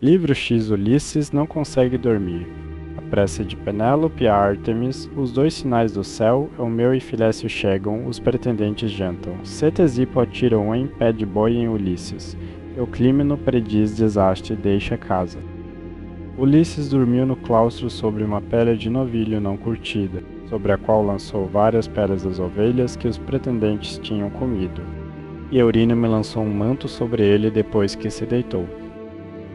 Livro X Ulisses não consegue dormir. A prece de Penélope a Ártemis, os dois sinais do céu, Eumeu e Filécio chegam, os pretendentes jantam. Cetesipo atira um em pé de boi em Ulisses. Euclímeno prediz desastre e deixa a casa. Ulisses dormiu no claustro sobre uma pele de novilho não curtida, sobre a qual lançou várias peles das ovelhas que os pretendentes tinham comido. E Eurínome lançou um manto sobre ele depois que se deitou.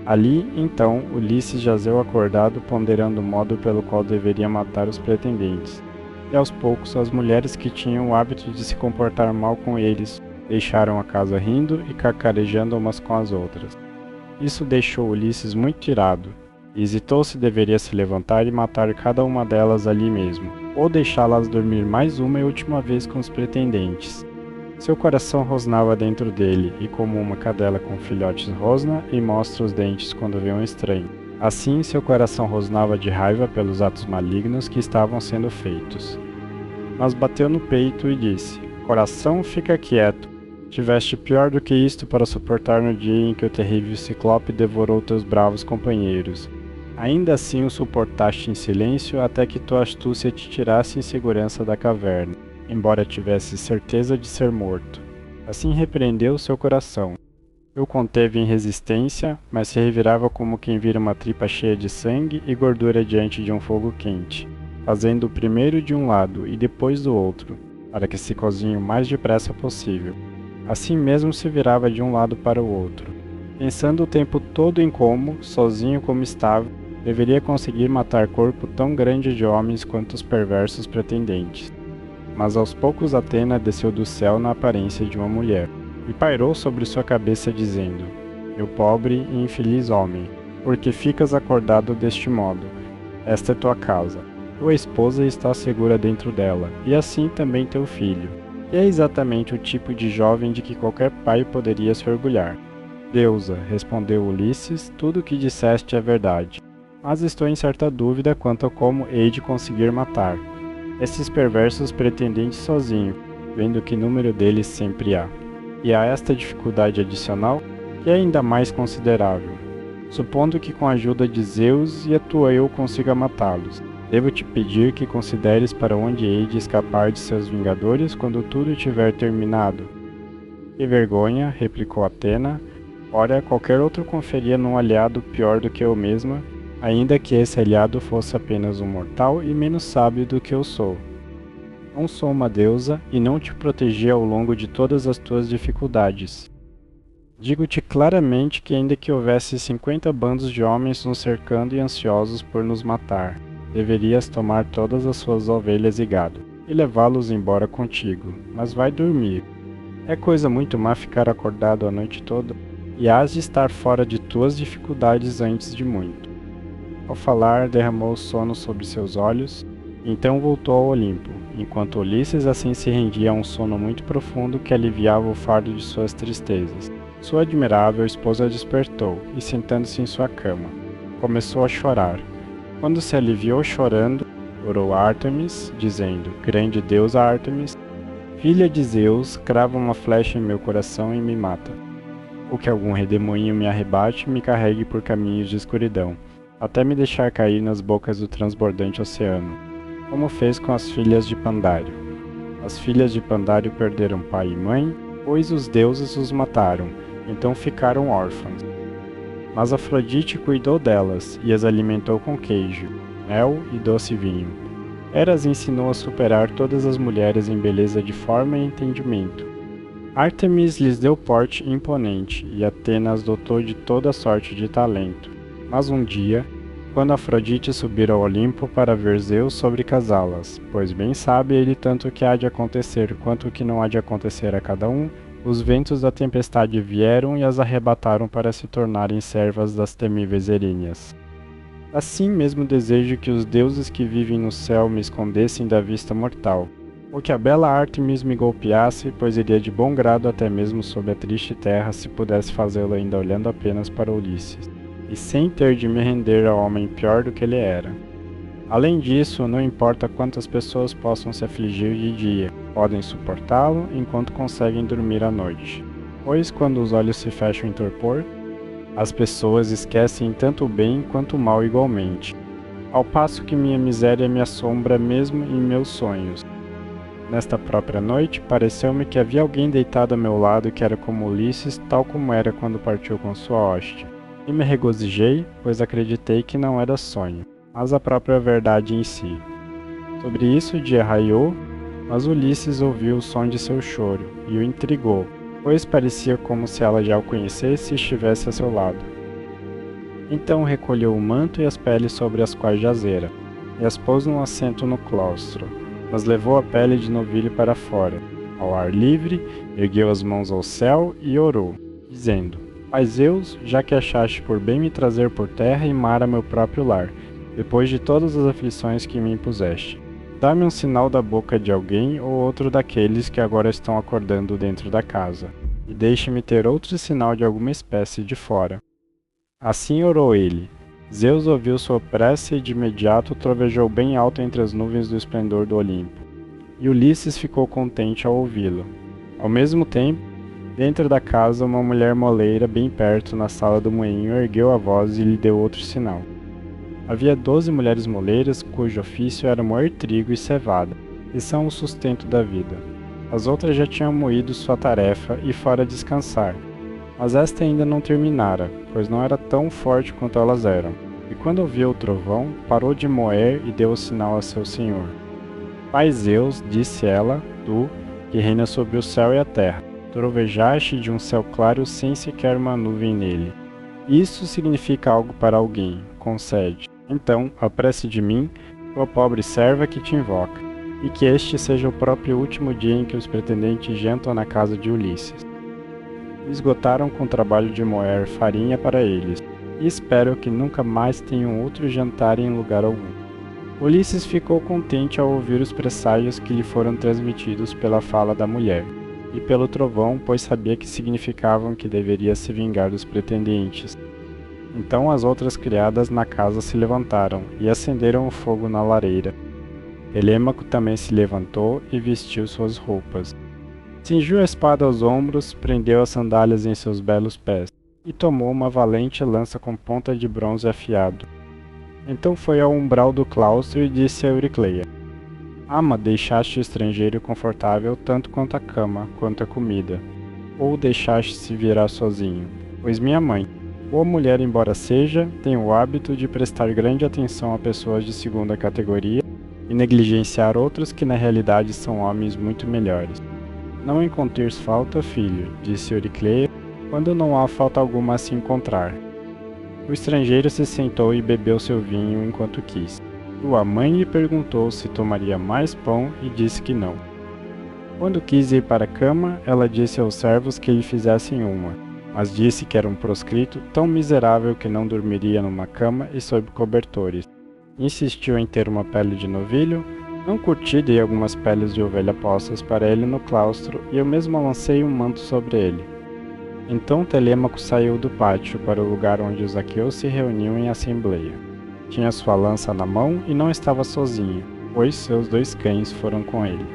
Ali, então, Ulisses jazeu acordado, ponderando o modo pelo qual deveria matar os pretendentes. E aos poucos, as mulheres que tinham o hábito de se comportar mal com eles, deixaram a casa rindo e cacarejando umas com as outras. Isso deixou Ulisses muito irado, e hesitou se deveria se levantar e matar cada uma delas ali mesmo, ou deixá-las dormir mais uma e última vez com os pretendentes. Seu coração rosnava dentro dele, e como uma cadela com filhotes rosna e mostra os dentes quando vê um estranho. Assim, seu coração rosnava de raiva pelos atos malignos que estavam sendo feitos. Mas bateu no peito e disse: Coração, fica quieto. Tiveste pior do que isto para suportar no dia em que o terrível Ciclope devorou teus bravos companheiros. Ainda assim o suportaste em silêncio até que tua astúcia te tirasse em segurança da caverna, embora tivesse certeza de ser morto. Assim repreendeu seu coração. O conteve em resistência, mas se revirava como quem vira uma tripa cheia de sangue e gordura diante de um fogo quente, fazendo o primeiro de um lado e depois do outro, para que se cozinhe o mais depressa possível. Assim mesmo se virava de um lado para o outro, pensando o tempo todo em como, sozinho como estava, deveria conseguir matar corpo tão grande de homens quanto os perversos pretendentes. Mas aos poucos Atena desceu do céu na aparência de uma mulher, e pairou sobre sua cabeça dizendo: Meu pobre e infeliz homem, por que ficas acordado deste modo? Esta é tua casa. Tua esposa está segura dentro dela, e assim também teu filho. E é exatamente o tipo de jovem de que qualquer pai poderia se orgulhar. Deusa, respondeu Ulisses, tudo o que disseste é verdade. Mas estou em certa dúvida quanto a como hei de conseguir matar esses perversos pretendentes sozinho, vendo que número deles sempre há. E há esta dificuldade adicional, que é ainda mais considerável. Supondo que com a ajuda de Zeus e a tua eu consiga matá-los, devo te pedir que consideres para onde hei de escapar de seus vingadores quando tudo tiver terminado. Que vergonha, replicou Atena. Ora, qualquer outro conferia num aliado pior do que eu mesma, ainda que esse aliado fosse apenas um mortal e menos sábio do que eu sou. Não sou uma deusa e não te protegi ao longo de todas as tuas dificuldades. Digo-te claramente que ainda que houvesse 50 bandos de homens nos cercando e ansiosos por nos matar, deverias tomar todas as suas ovelhas e gado, e levá-los embora contigo, mas vai dormir. É coisa muito má ficar acordado a noite toda, e hás de estar fora de tuas dificuldades antes de muito. Ao falar, derramou sono sobre seus olhos, e então voltou ao Olimpo, enquanto Ulisses assim se rendia a um sono muito profundo que aliviava o fardo de suas tristezas. Sua admirável esposa despertou, e sentando-se em sua cama, começou a chorar. Quando se aliviou chorando, orou a Ártemis, dizendo: Grande deusa Ártemis, filha de Zeus, crava uma flecha em meu coração e me mata. Ou que algum redemoinho me arrebate e me carregue por caminhos de escuridão, até me deixar cair nas bocas do transbordante oceano, como fez com as filhas de Pandário. As filhas de Pandário perderam pai e mãe, pois os deuses os mataram, então ficaram órfãs. Mas Afrodite cuidou delas e as alimentou com queijo, mel e doce vinho. Hera as ensinou a superar todas as mulheres em beleza de forma e entendimento. Ártemis lhes deu porte imponente e Atena as dotou de toda sorte de talento. Mas um dia, quando Afrodite subir ao Olimpo para ver Zeus sobrecasá-las, pois bem sabe ele tanto o que há de acontecer quanto o que não há de acontecer a cada um, os ventos da tempestade vieram e as arrebataram para se tornarem servas das temíveis Eríneas. Assim mesmo desejo que os deuses que vivem no céu me escondessem da vista mortal, ou que a bela Ártemis me golpeasse, pois iria de bom grado até mesmo sob a triste terra se pudesse fazê-lo ainda olhando apenas para Ulisses, e sem ter de me render ao homem pior do que ele era. Além disso, não importa quantas pessoas possam se afligir de dia, podem suportá-lo enquanto conseguem dormir à noite, pois quando os olhos se fecham em torpor, As pessoas esquecem tanto o bem quanto o mal igualmente, ao passo que minha miséria me assombra mesmo em meus sonhos. Nesta própria noite, pareceu-me que havia alguém deitado a meu lado que era como Ulisses, tal como era quando partiu com sua hoste. E me regozijei, pois acreditei que não era sonho, mas a própria verdade em si. Sobre isso o dia raiou, mas Ulisses ouviu o som de seu choro, e o intrigou, pois parecia como se ela já o conhecesse e estivesse a seu lado. Então recolheu o manto e as peles sobre as quais jazera, e as pôs num assento no claustro, mas levou a pele de novilho para fora, ao ar livre, ergueu as mãos ao céu e orou, dizendo: Pai Zeus, já que achaste por bem me trazer por terra e mar a meu próprio lar, depois de todas as aflições que me impuseste, dá-me um sinal da boca de alguém ou outro daqueles que agora estão acordando dentro da casa, e deixe-me ter outro sinal de alguma espécie de fora. Assim orou ele. Zeus ouviu sua prece e de imediato trovejou bem alto entre as nuvens do esplendor do Olimpo. E Ulisses ficou contente ao ouvi-lo. Ao mesmo tempo, dentro da casa, uma mulher moleira bem perto na sala do moinho ergueu a voz e lhe deu outro sinal. Havia 12 mulheres moleiras cujo ofício era moer trigo e cevada, que são o sustento da vida. As outras já tinham moído sua tarefa e fora descansar, mas esta ainda não terminara, pois não era tão forte quanto elas eram. E quando ouviu o trovão, parou de moer e deu o sinal a seu senhor. Pai Zeus, disse ela, tu, que reina sobre o céu e a terra, trovejaste de um céu claro sem sequer uma nuvem nele. Isso significa algo para alguém, concede. Então, apresse de mim, tua pobre serva que te invoca, e que este seja o próprio último dia em que os pretendentes jantam na casa de Ulisses. Esgotaram com o trabalho de moer farinha para eles, e espero que nunca mais tenham outro jantar em lugar algum. Ulisses ficou contente ao ouvir os presságios que lhe foram transmitidos pela fala da mulher, e pelo trovão, pois sabia que significavam que deveria se vingar dos pretendentes. Então as outras criadas na casa se levantaram e acenderam o fogo na lareira. Telêmaco também se levantou e vestiu suas roupas. Cingiu a espada aos ombros, prendeu as sandálias em seus belos pés, e tomou uma valente lança com ponta de bronze afiado. Então foi ao umbral do claustro e disse a Euricleia: Ama, deixaste o estrangeiro confortável tanto quanto a cama, quanto a comida, ou deixaste-se virar sozinho? Pois minha mãe, boa mulher embora seja, tem o hábito de prestar grande atenção a pessoas de segunda categoria e negligenciar outros que na realidade são homens muito melhores. Não encontres falta, filho, disse Euricleia, quando não há falta alguma a se encontrar. O estrangeiro se sentou e bebeu seu vinho enquanto quis. Sua mãe lhe perguntou se tomaria mais pão e disse que não. Quando quis ir para a cama, ela disse aos servos que lhe fizessem uma, mas disse que era um proscrito tão miserável que não dormiria numa cama e sob cobertores. Insistiu em ter uma pele de novilho, não curtida e algumas peles de ovelha postas para ele no claustro, e eu mesmo lancei um manto sobre ele. Então Telêmaco saiu do pátio para o lugar onde os aqueus se reuniam em assembleia. Tinha sua lança na mão e não estava sozinho, pois seus 2 cães foram com ele.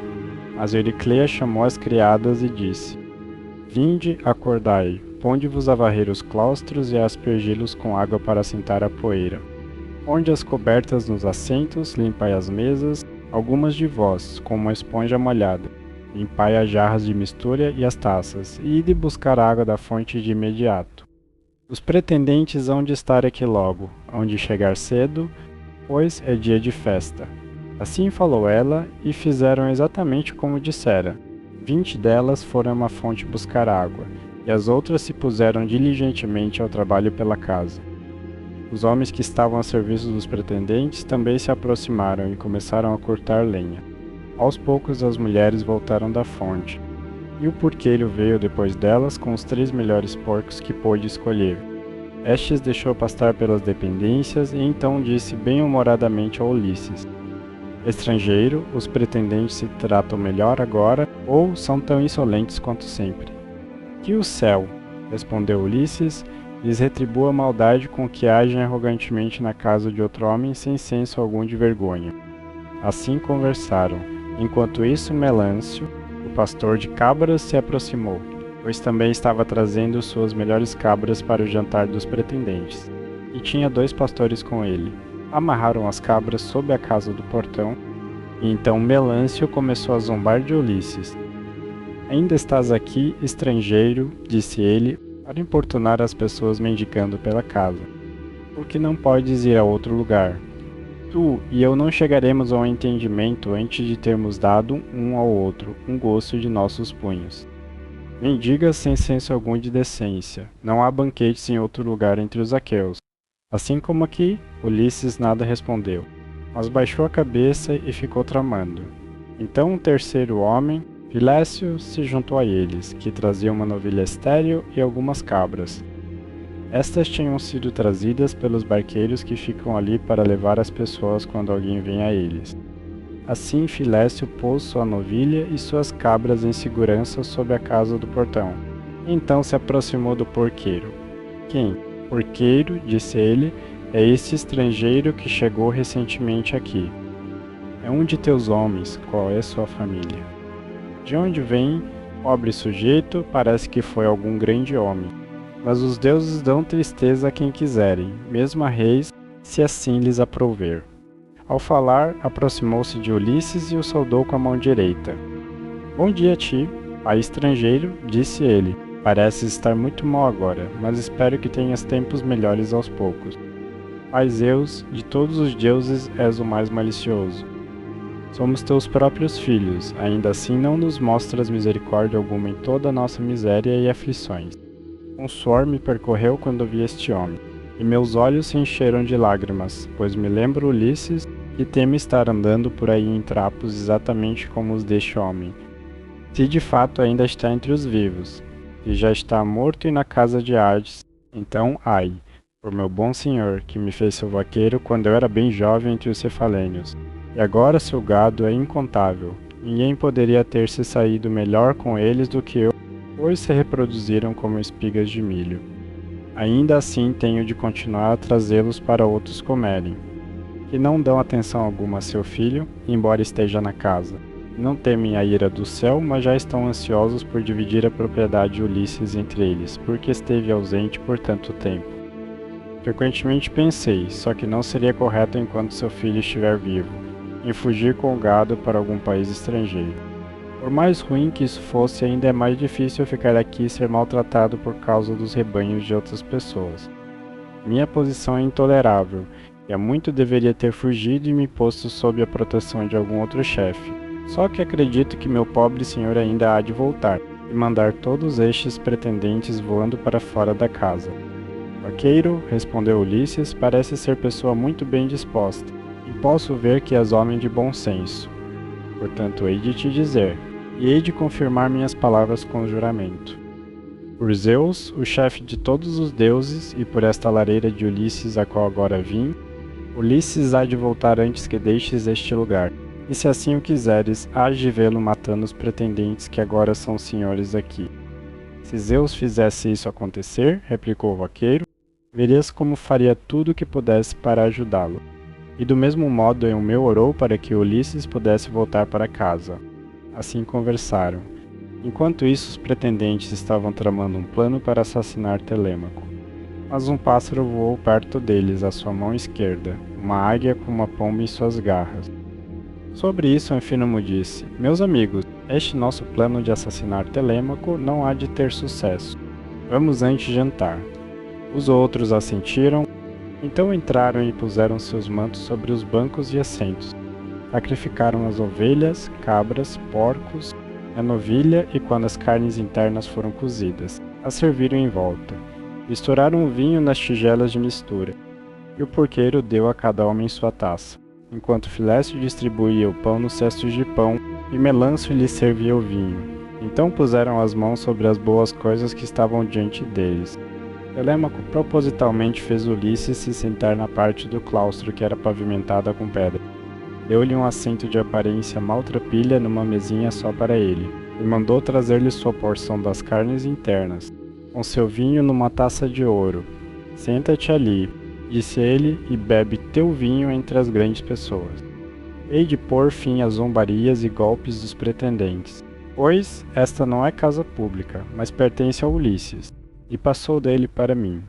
Mas Euricleia chamou as criadas e disse: Vinde, acordai, ponde-vos a varrer os claustros e a aspergi-los com água para assentar a poeira. Ponde as cobertas nos assentos, limpai as mesas, algumas de vós, com uma esponja molhada. Limpai as jarras de mistura e as taças, e ide buscar água da fonte de imediato. Os pretendentes hão de estar aqui logo, hão de chegar cedo, pois é dia de festa. Assim falou ela, e fizeram exatamente como dissera. 20 delas foram a uma fonte buscar água, e as outras se puseram diligentemente ao trabalho pela casa. Os homens que estavam a serviço dos pretendentes também se aproximaram e começaram a cortar lenha. Aos poucos as mulheres voltaram da fonte, e o porqueiro veio depois delas com os 3 melhores porcos que pôde escolher. Estes deixou pastar pelas dependências e então disse bem-humoradamente a Ulisses: Estrangeiro, os pretendentes se tratam melhor agora ou são tão insolentes quanto sempre? Que o céu, respondeu Ulisses, lhes retribua a maldade com que agem arrogantemente na casa de outro homem sem senso algum de vergonha. Assim conversaram. Enquanto isso, Melâncio, o pastor de cabras, se aproximou. pois também estava trazendo suas melhores cabras para o jantar dos pretendentes. E tinha 2 pastores com ele. Amarraram as cabras sob a casa do portão, e então Melâncio começou a zombar de Ulisses. Ainda estás aqui, estrangeiro, disse ele, para importunar as pessoas mendigando pela casa. Por que não podes ir a outro lugar? Tu e eu não chegaremos a um entendimento antes de termos dado um ao outro um gosto de nossos punhos. Mendigas sem senso algum de decência, não há banquetes em outro lugar entre os aqueus. Assim como aqui, Ulisses nada respondeu, mas baixou a cabeça e ficou tramando. Então um terceiro homem, Filécio, se juntou a eles, que trazia uma novilha estéril e algumas cabras. Estas tinham sido trazidas pelos barqueiros que ficam ali para levar as pessoas quando alguém vem a eles. Assim Filécio pôs sua novilha e suas cabras em segurança sob a casa do portão. Então se aproximou do porqueiro. Quem? Porqueiro, disse ele, é este estrangeiro que chegou recentemente aqui. É um de teus homens, qual é sua família? De onde vem, pobre sujeito, parece que foi algum grande homem. Mas os deuses dão tristeza a quem quiserem, mesmo a reis, se assim lhes aprouver. Ao falar, aproximou-se de Ulisses e o saudou com a mão direita. Bom dia a ti, pai estrangeiro, disse ele. Pareces estar muito mal agora, mas espero que tenhas tempos melhores aos poucos. Pai Zeus, de todos os deuses és o mais malicioso. Somos teus próprios filhos, ainda assim não nos mostras misericórdia alguma em toda a nossa miséria e aflições. Um suor me percorreu quando vi este homem, e meus olhos se encheram de lágrimas, pois me lembro Ulisses, que teme estar andando por aí em trapos exatamente como os deste homem. Se de fato ainda está entre os vivos, e já está morto e na casa de Hades, então ai, por meu bom senhor, que me fez seu vaqueiro quando eu era bem jovem entre os cefalênios. E agora seu gado é incontável. Ninguém poderia ter se saído melhor com eles do que eu, pois se reproduziram como espigas de milho. Ainda assim tenho de continuar a trazê-los para outros comerem, que não dão atenção alguma a seu filho, embora esteja na casa. Não temem a ira do céu, mas já estão ansiosos por dividir a propriedade de Ulisses entre eles, porque esteve ausente por tanto tempo. Frequentemente pensei, só que não seria correto enquanto seu filho estiver vivo, em fugir com o gado para algum país estrangeiro. Por mais ruim que isso fosse, ainda é mais difícil ficar aqui e ser maltratado por causa dos rebanhos de outras pessoas. Minha posição é intolerável, e há muito deveria ter fugido e me posto sob a proteção de algum outro chefe. Só que acredito que meu pobre senhor ainda há de voltar, e mandar todos estes pretendentes voando para fora da casa. Vaqueiro, respondeu Ulisses, parece ser pessoa muito bem disposta, e posso ver que és homem de bom senso. Portanto, hei de te dizer, e hei de confirmar minhas palavras com juramento. Por Zeus, o chefe de todos os deuses, e por esta lareira de Ulisses a qual agora vim, Ulisses há de voltar antes que deixes este lugar, e se assim o quiseres, hás de vê-lo matando os pretendentes que agora são senhores aqui. Se Zeus fizesse isso acontecer, replicou o vaqueiro, verias como faria tudo o que pudesse para ajudá-lo. E do mesmo modo o meu orou para que Ulisses pudesse voltar para casa. Assim conversaram. Enquanto isso, os pretendentes estavam tramando um plano para assassinar Telêmaco. Mas um pássaro voou perto deles, à sua mão esquerda, uma águia com uma pomba em suas garras. Sobre isso, Anfínomo disse, meus amigos, este nosso plano de assassinar Telêmaco não há de ter sucesso. Vamos antes jantar. Os outros assentiram. Então entraram e puseram seus mantos sobre os bancos e assentos. Sacrificaram as ovelhas, cabras, porcos, a novilha e quando as carnes internas foram cozidas, as serviram em volta. Misturaram o vinho nas tigelas de mistura, e o porqueiro deu a cada homem sua taça, enquanto Filécio distribuía o pão nos cestos de pão e Melâncio lhe servia o vinho. Então puseram as mãos sobre as boas coisas que estavam diante deles. Telêmaco propositalmente fez Ulisses se sentar na parte do claustro que era pavimentada com pedra. Deu-lhe um assento de aparência maltrapilha numa mesinha só para ele, e mandou trazer-lhe sua porção das carnes internas, com seu vinho numa taça de ouro. Senta-te ali, disse ele, e bebe teu vinho entre as grandes pessoas. Hei de pôr fim às zombarias e golpes dos pretendentes. Pois esta não é casa pública, mas pertence a Ulisses, e passou dele para mim.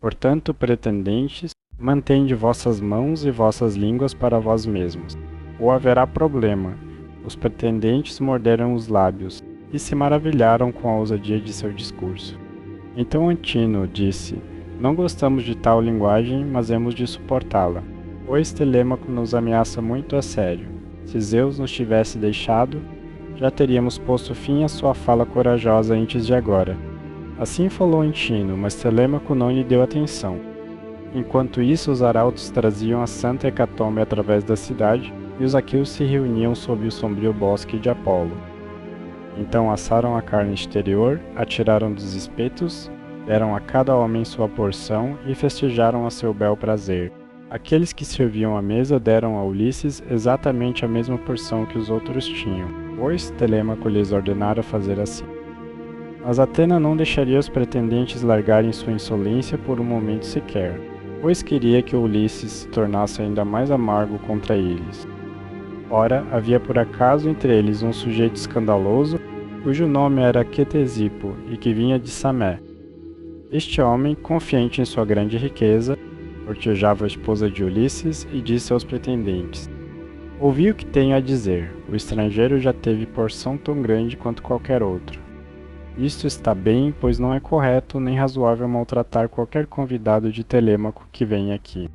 Portanto, pretendentes, mantende vossas mãos e vossas línguas para vós mesmos, ou haverá problema. Os pretendentes morderam os lábios, e se maravilharam com a ousadia de seu discurso. Então Antino disse: Não gostamos de tal linguagem, mas hemos de suportá-la, pois Telêmaco nos ameaça muito a sério. Se Zeus nos tivesse deixado, já teríamos posto fim à sua fala corajosa antes de agora. Assim falou Antino, mas Telêmaco não lhe deu atenção. Enquanto isso, os arautos traziam a santa hecatombe através da cidade, e os aqueus se reuniam sob o sombrio bosque de Apolo. Então assaram a carne exterior, atiraram dos espetos, deram a cada homem sua porção e festejaram a seu bel prazer. Aqueles que serviam à mesa deram a Ulisses exatamente a mesma porção que os outros tinham, pois Telêmaco lhes ordenara fazer assim. Mas Atena não deixaria os pretendentes largarem sua insolência por um momento sequer, pois queria que Ulisses se tornasse ainda mais amargo contra eles. Ora, havia por acaso entre eles um sujeito escandaloso, cujo nome era Quetesipo e que vinha de Samé. Este homem, confiante em sua grande riqueza, cortejava a esposa de Ulisses e disse aos pretendentes: Ouvi o que tenho a dizer, o estrangeiro já teve porção tão grande quanto qualquer outro. Isto está bem, pois não é correto nem razoável maltratar qualquer convidado de Telêmaco que venha aqui.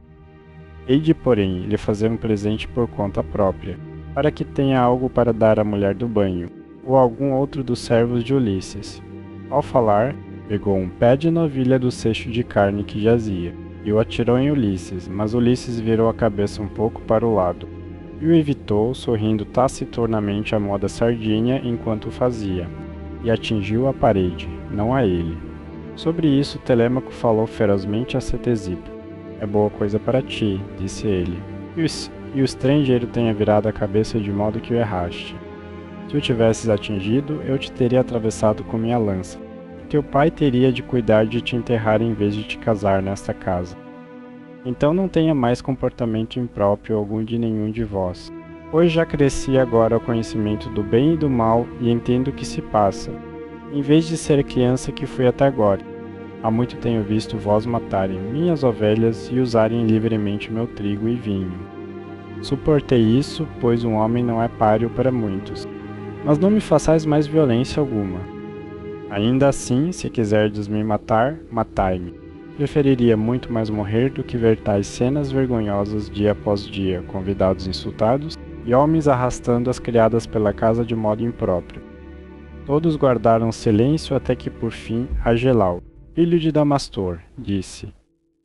Hei de, porém, lhe fazer um presente por conta própria, para que tenha algo para dar à mulher do banho, ou a algum outro dos servos de Ulisses. Ao falar, pegou um pé de novilha do cesto de carne que jazia, e o atirou em Ulisses, mas Ulisses virou a cabeça um pouco para o lado, e o evitou, sorrindo taciturnamente à moda sardinha enquanto o fazia, e atingiu a parede, não a ele. Sobre isso, Telêmaco falou ferozmente a Ctesipo. É boa coisa para ti, disse ele, e o estrangeiro tenha virado a cabeça de modo que o erraste. Se o tivesses atingido, eu te teria atravessado com minha lança, e teu pai teria de cuidar de te enterrar em vez de te casar nesta casa. Então não tenha mais comportamento impróprio algum de nenhum de vós, pois já cresci agora ao conhecimento do bem e do mal e entendo o que se passa, em vez de ser criança que fui até agora. Há muito tenho visto vós matarem minhas ovelhas e usarem livremente meu trigo e vinho. Suportei isso, pois um homem não é páreo para muitos. Mas não me façais mais violência alguma. Ainda assim, se quiserdes me matar, matai-me. Preferiria muito mais morrer do que ver tais cenas vergonhosas dia após dia, convidados insultados e homens arrastando as criadas pela casa de modo impróprio. Todos guardaram silêncio até que por fim Agelau, filho de Damastor, disse: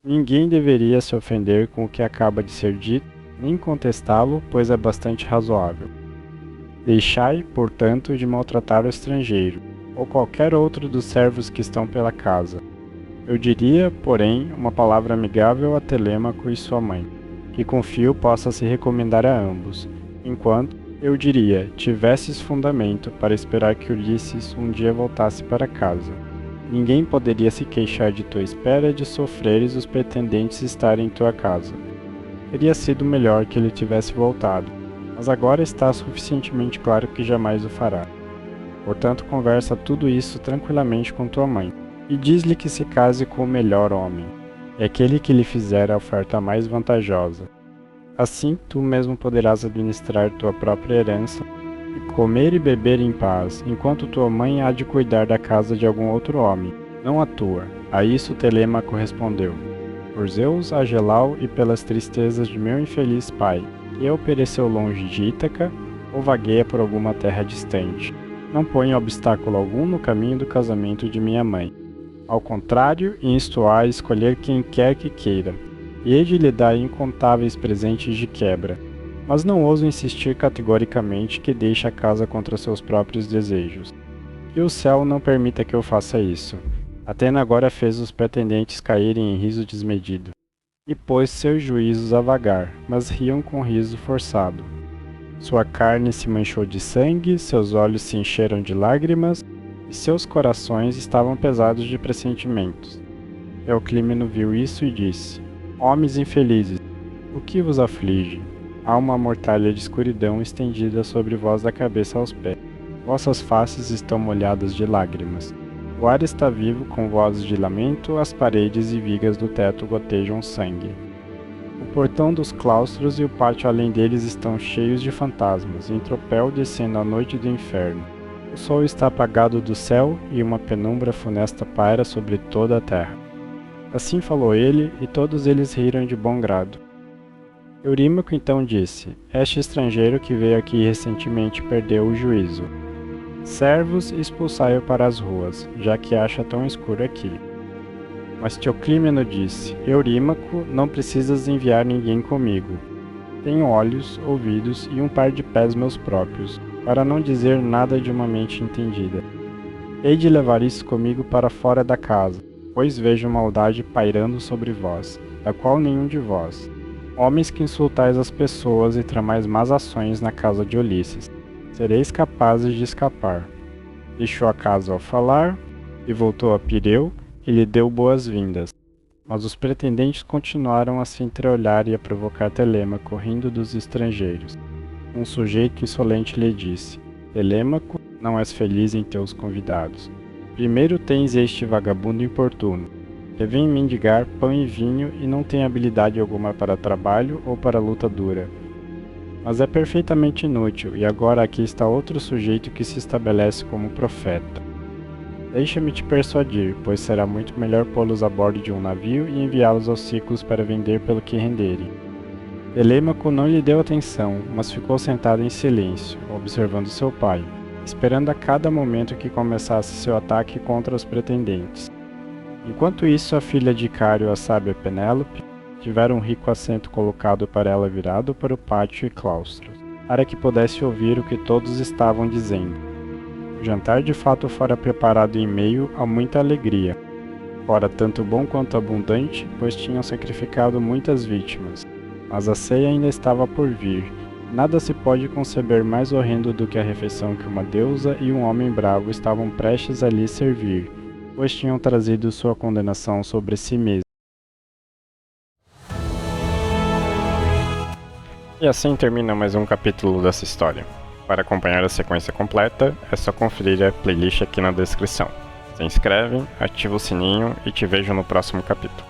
Ninguém deveria se ofender com o que acaba de ser dito, nem contestá-lo, pois é bastante razoável. Deixai, portanto, de maltratar o estrangeiro, ou qualquer outro dos servos que estão pela casa. Eu diria, porém, uma palavra amigável a Telêmaco e sua mãe, que confio possa se recomendar a ambos, enquanto, eu diria, tivesses fundamento para esperar que Ulisses um dia voltasse para casa. Ninguém poderia se queixar de tua espera de sofreres os pretendentes estarem em tua casa. Teria sido melhor que ele tivesse voltado, mas agora está suficientemente claro que jamais o fará. Portanto, conversa tudo isso tranquilamente com tua mãe, e diz-lhe que se case com o melhor homem, é aquele que lhe fizer a oferta mais vantajosa. Assim, tu mesmo poderás administrar tua própria herança, e comer e beber em paz, enquanto tua mãe há de cuidar da casa de algum outro homem, não a tua. A isso Telêmaco respondeu: Por Zeus, Agelau e pelas tristezas de meu infeliz pai, que eu pereceu longe de Ítaca, ou vagueia por alguma terra distante. Não ponho obstáculo algum no caminho do casamento de minha mãe. Ao contrário, insto-a a escolher quem quer que queira, e hei de lhe dar incontáveis presentes de quebra. Mas não ouso insistir categoricamente que deixe a casa contra seus próprios desejos. Que o céu não permita que eu faça isso. Atena agora fez os pretendentes caírem em riso desmedido, e pôs seus juízos a vagar, mas riam com riso forçado. Sua carne se manchou de sangue, seus olhos se encheram de lágrimas, e seus corações estavam pesados de pressentimentos. Euclímeno viu isso e disse: Homens infelizes, o que vos aflige? Há uma mortalha de escuridão estendida sobre vós da cabeça aos pés. vossas faces estão molhadas de lágrimas. O ar está vivo com vozes de lamento, as paredes e vigas do teto gotejam sangue. O portão dos claustros e o pátio além deles estão cheios de fantasmas, em tropel descendo a noite do inferno. O sol está apagado do céu e uma penumbra funesta paira sobre toda a terra. Assim falou ele, e todos eles riram de bom grado. Eurímaco então disse: Este estrangeiro que veio aqui recentemente perdeu o juízo. Servos, expulsai-o para as ruas, já que acha tão escuro aqui. Mas Teoclímeno disse: Eurímaco, não precisas enviar ninguém comigo. Tenho olhos, ouvidos e um par de pés meus próprios, para não dizer nada de uma mente entendida. Hei de levar isso comigo para fora da casa, pois vejo maldade pairando sobre vós, da qual nenhum de vós. Homens que insultais as pessoas e tramais más ações na casa de Ulisses, sereis capazes de escapar. Deixou a casa ao falar, e voltou a Pireu, e lhe deu boas-vindas. Mas os pretendentes continuaram a se entreolhar e a provocar Telêmaco, rindo dos estrangeiros. Um sujeito insolente lhe disse: Telêmaco, não és feliz em teus convidados. Primeiro tens este vagabundo importuno, que vem mendigar pão e vinho e não tem habilidade alguma para trabalho ou para luta dura. Mas é perfeitamente inútil, e agora aqui está outro sujeito que se estabelece como profeta. Deixa-me te persuadir, pois será muito melhor pô-los a bordo de um navio e enviá-los aos ciclos para vender pelo que renderem. Telêmaco não lhe deu atenção, mas ficou sentado em silêncio, observando seu pai, esperando a cada momento que começasse seu ataque contra os pretendentes. Enquanto isso, a filha de Icário, a sábia Penélope, tivera um rico assento colocado para ela virado para o pátio e claustros, para que pudesse ouvir o que todos estavam dizendo. O jantar de fato fora preparado em meio a muita alegria, fora tanto bom quanto abundante, pois tinham sacrificado muitas vítimas. Mas a ceia ainda estava por vir. Nada se pode conceber mais horrendo do que a refeição que uma deusa e um homem bravo estavam prestes a lhe servir, pois tinham trazido sua condenação sobre si mesmos. E assim termina mais um capítulo dessa história. Para acompanhar a sequência completa, é só conferir a playlist aqui na descrição. Se inscreve, ativa o sininho e te vejo no próximo capítulo.